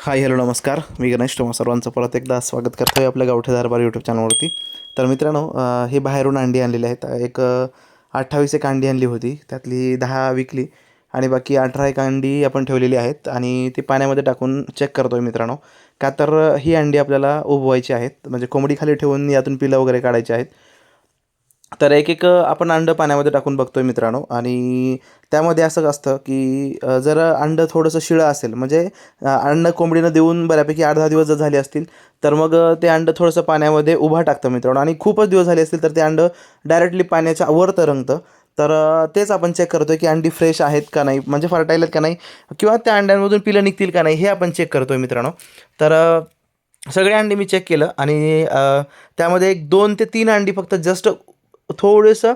Hi hello नमस्कार. मी गणेश तुम्हा सर्वांचं परत एकदा स्वागत करतो आहे आपल्या गावठी दरबार यूट्यूब चॅनलवरती. तर मित्रांनो, हे बाहेरून अंडी आणलेली आहेत. 28 एक अंडी आणली होती, त्यातली 10 विकली आणि बाकी 18 एक अंडी आपण ठेवलेली आहेत आणि ती पाण्यामध्ये टाकून चेक करतो आहे मित्रांनो. का तर ही अंडी आपल्याला उबवायची आहेत, म्हणजे कोंबडी खाली ठेवून यातून पिलं वगैरे काढायची आहेत. तर एक आपण अंडं पाण्यामध्ये टाकून बघतोय मित्रांनो आणि त्यामध्ये असं असतं की जर अंडं थोडंसं शिळं असेल, म्हणजे अंडं कोंबडीनं देऊन बऱ्यापैकी 8-10 दिवस जर झाले असतील, तर मग ते अंडं थोडंसं पाण्यामध्ये उभा टाकतं मित्रांनो. आणि खूपच दिवस झाले असतील तर ते अंडं डायरेक्टली पाण्याच्या वर तरंगतं. तर तेच आपण चेक करतोय की अंडी फ्रेश आहेत का नाही, म्हणजे फर्टाईल आहेत का नाही, किंवा त्या अंड्यांमधून पिलं निघतील का नाही, हे आपण चेक करतोय मित्रांनो. तर सगळे अंडी मी चेक केलं आणि त्यामध्ये एक 2 ते 3 अंडी फक्त जस्ट थोडंसं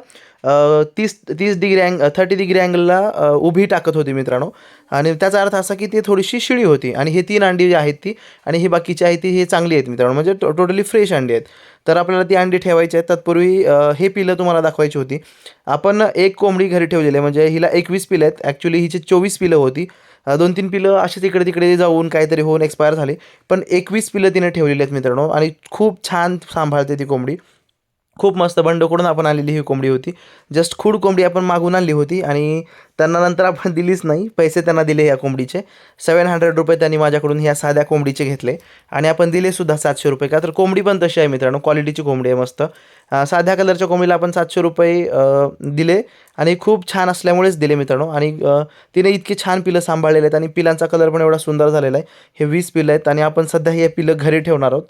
30 डिग्री 30 डिग्री अँगलला उभी टाकत होती मित्रांनो. आणि त्याचा अर्थ असा की ती थोडीशी शिळी होती आणि हे 3 अंडी जी आहेत ती आणि ही बाकीची आहे ती हे चांगली आहेत मित्रांनो, म्हणजे टोटली फ्रेश अंडी आहेत. तर आपल्याला ती अंडी ठेवायची आहेत. तत्पूर्वी हे पिलं तुम्हाला दाखवायची होती. आपण एक कोंबडी घरी ठेवलेली आहे, म्हणजे हिला 21 पिलं आहेत. ॲक्च्युली हिची 24 पिलं होती. 2-3 पिलं अशीच इकडे तिकडे जाऊन काहीतरी होऊन एक्सपायर झाली. पण 21 पिलं तिने ठेवलेली आहेत मित्रांनो आणि खूप छान सांभाळते ती कोंबडी. खूप मस्त बंडकडून आपण आलेली ही कोंबडी होती. जस्ट खूड कोंबडी आपण मागून आणली होती आणि त्यांना नंतर आपण दिलीच नाही. पैसे त्यांना दिले या कोंबडीचे. ₹700 त्यांनी माझ्याकडून ह्या साध्या कोंबडीचे घेतले आणि आपण दिलेसुद्धा ₹700. का तर कोंबडी पण तशी आहे मित्रांनो, क्वालिटीची कोंबडी आहे मस्त. साध्या कलरच्या कोंबडीला आपण ₹700 दिले आणि खूप छान असल्यामुळेच दिले मित्रांनो. आणि तिने इतकी छान पिलं सांभाळलेले आहेत आणि पिलांचा कलर पण एवढा सुंदर झालेला आहे. हे 20 पिलं आहेत आणि आपण सध्या हे पिलं घरी ठेवणार आहोत.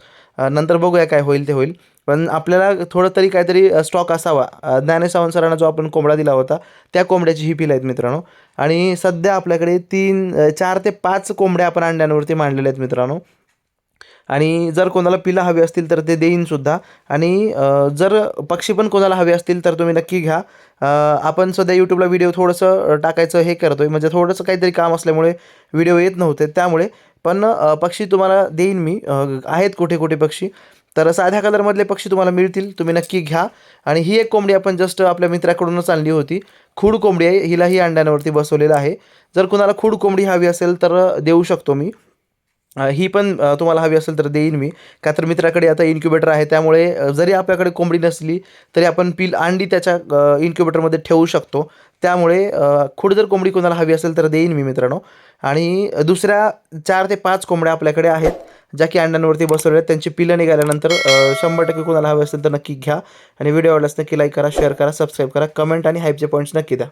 नंतर बघूया काय होईल ते होईल. पण आपल्याला थोडं तरी काहीतरी स्टॉक असावा. ज्ञानेश सावंत सरांना जो आपण कोंबडा दिला होता, त्या कोंबड्याची ही पिलं आहेत मित्रांनो. आणि सध्या आपल्याकडे 4 ते 5 कोंबड्या आपण अंड्यांवरती मांडलेल्या आहेत मित्रांनो. आणि जर कोणाला पिलं हवी असतील तर ते देईनसुद्धा. आणि जर पक्षी पण कोणाला हवे असतील तर तुम्ही नक्की घ्या. आपण सध्या यूट्यूबला व्हिडिओ थोडंसं टाकायचं हे करतोय, म्हणजे थोडंसं काहीतरी काम असल्यामुळे व्हिडिओ येत नव्हते त्यामुळे. पण पक्षी तुम्हाला देईन मी. आहेत कुठे कुठे पक्षी. तर साध्या कलरमधले पक्षी तुम्हाला मिळतील, तुम्ही नक्की घ्या. आणि ही एक कोंबडी आपण जस्ट आपल्या मित्राकडूनच आणली होती. खूड कोंबडी आहे, हिलाही अंड्यांवरती बसवलेलं आहे. जर कुणाला खूड कोंबडी हवी असेल तर देऊ शकतो मी. ही पण तुम्हाला हवी असेल तर देईन मी. का तर मित्राकडे आता इन्क्युबेटर आहे, त्यामुळे जरी आपल्याकडे कोंबडी नसली तरी आपण अंडी त्याच्या इन्क्युबेटरमध्ये ठेवू शकतो. त्यामुळे खूड जर कोंबडी कोणाला हवी असेल तर देईन मी मित्रांनो. आणि दुसऱ्या 4 ते 5 कोंबड्या आपल्याकडे आहेत, ज्या की अंड्यांवरती बसवल्या आहेत. त्यांची पिलं निघाल्यानंतर 100% कोणाला हवे असेल तर नक्की घ्या. आणि व्हिडिओ आवडल्यास नक्की लाईक करा, शेअर करा, सबस्क्राईब करा, कमेंट आणि हाईपचे पॉईंट्स नक्की द्या.